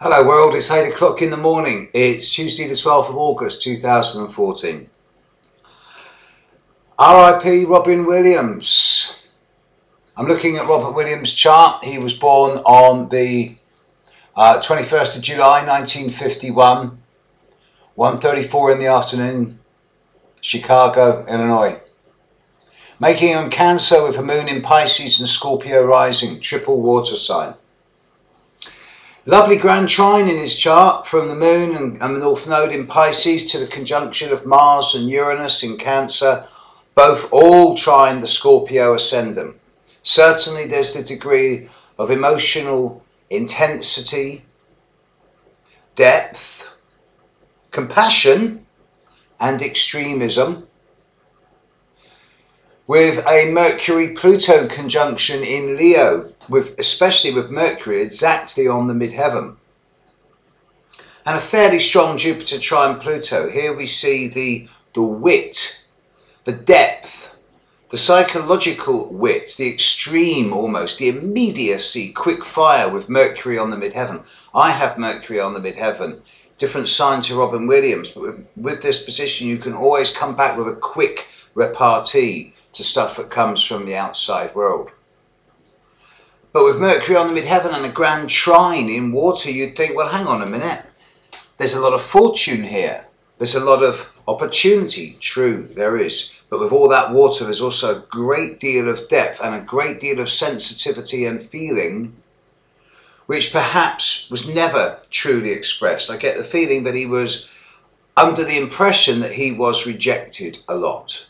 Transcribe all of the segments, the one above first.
Hello world, it's 8 o'clock in the morning. It's Tuesday the 12th of August 2014. RIP Robin Williams. I'm looking at Robert Williams' chart. He was born on the 21st of July 1951, 1:34 in the afternoon, Chicago, Illinois. Making him Cancer with a moon in Pisces and Scorpio rising, triple water sign. Lovely grand trine in his chart from the moon and the North Node in Pisces to the conjunction of Mars and Uranus in Cancer, both all trine the Scorpio ascendant. Certainly there's the degree of emotional intensity, depth, compassion and extremism, with a Mercury-Pluto conjunction in Leo, especially with Mercury exactly on the midheaven. And a fairly strong Jupiter trine Pluto. Here we see the wit, the depth, the psychological wit, the extreme almost, the immediacy, quick fire with Mercury on the midheaven. I have Mercury on the midheaven, different sign to Robin Williams, but with this position you can always come back with a quick repartee to stuff that comes from the outside world. But with Mercury on the midheaven and a grand trine in water, you'd think, well, hang on a minute. There's a lot of fortune here. There's a lot of opportunity. True, there is. But with all that water, there's also a great deal of depth and a great deal of sensitivity and feeling, which perhaps was never truly expressed. I get the feeling that he was under the impression that he was rejected a lot.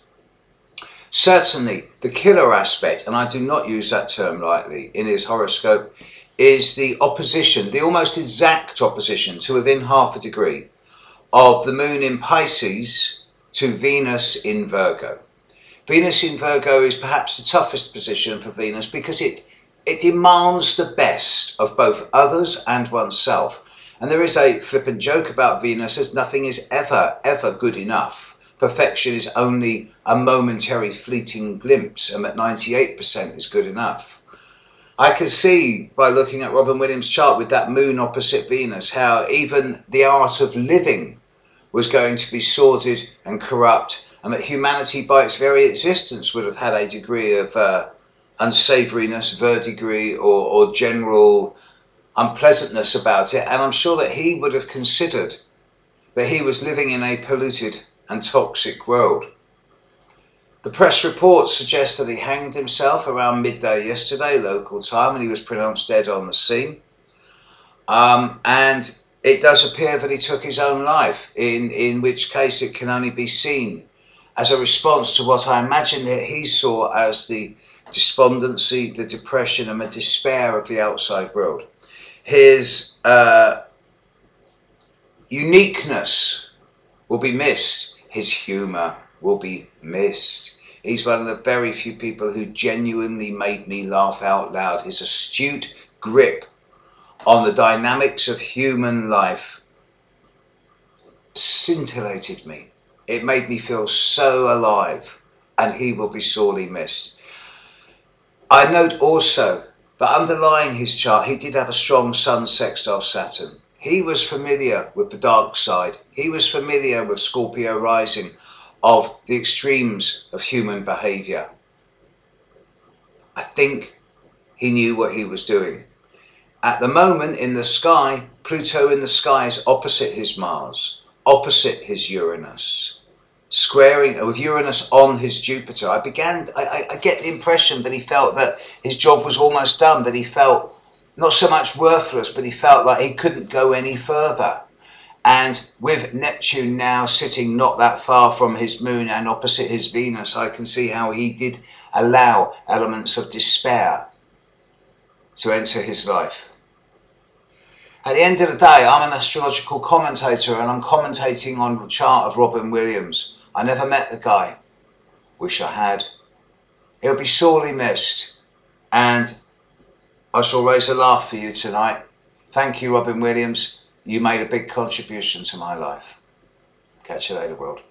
Certainly, the killer aspect, and I do not use that term lightly, in his horoscope, is the opposition, the almost exact opposition to within half a degree of the moon in Pisces to Venus in Virgo. Venus in Virgo is perhaps the toughest position for Venus because it demands the best of both others and oneself. And there is a flippant joke about Venus as nothing is ever good enough. Perfection is only a momentary fleeting glimpse, and that 98% is good enough. I can see by looking at Robin Williams' chart with that moon opposite Venus how even the art of living was going to be sordid and corrupt, and that humanity by its very existence would have had a degree of unsavouriness, verdigris or general unpleasantness about it. And I'm sure that he would have considered that he was living in a polluted and toxic world. The press reports suggest that he hanged himself around midday yesterday, local time, and he was pronounced dead on the scene. And it does appear that he took his own life, in which case it can only be seen as a response to what I imagine that he saw as the despondency, the depression and the despair of the outside world. His uniqueness will be missed. His humour will be missed. He's one of the very few people who genuinely made me laugh out loud. His astute grip on the dynamics of human life scintillated me. It made me feel so alive, and he will be sorely missed. I note also that underlying his chart, he did have a strong Sun sextile Saturn. He was familiar with the dark side. He was familiar with Scorpio rising, of the extremes of human behaviour. I think he knew what he was doing. At the moment in the sky, Pluto in the sky is opposite his Mars, opposite his Uranus, squaring with Uranus on his Jupiter. I get the impression that he felt that his job was almost done, that he felt not so much worthless, but he felt like he couldn't go any further. And with Neptune now sitting not that far from his moon and opposite his Venus, I can see how he did allow elements of despair to enter his life. At the end of the day, I'm an astrological commentator and I'm commentating on the chart of Robin Williams. I never met the guy. Wish I had. He'll be sorely missed, and I shall raise a laugh for you tonight. Thank you, Robin Williams. You made a big contribution to my life. Catch you later, world.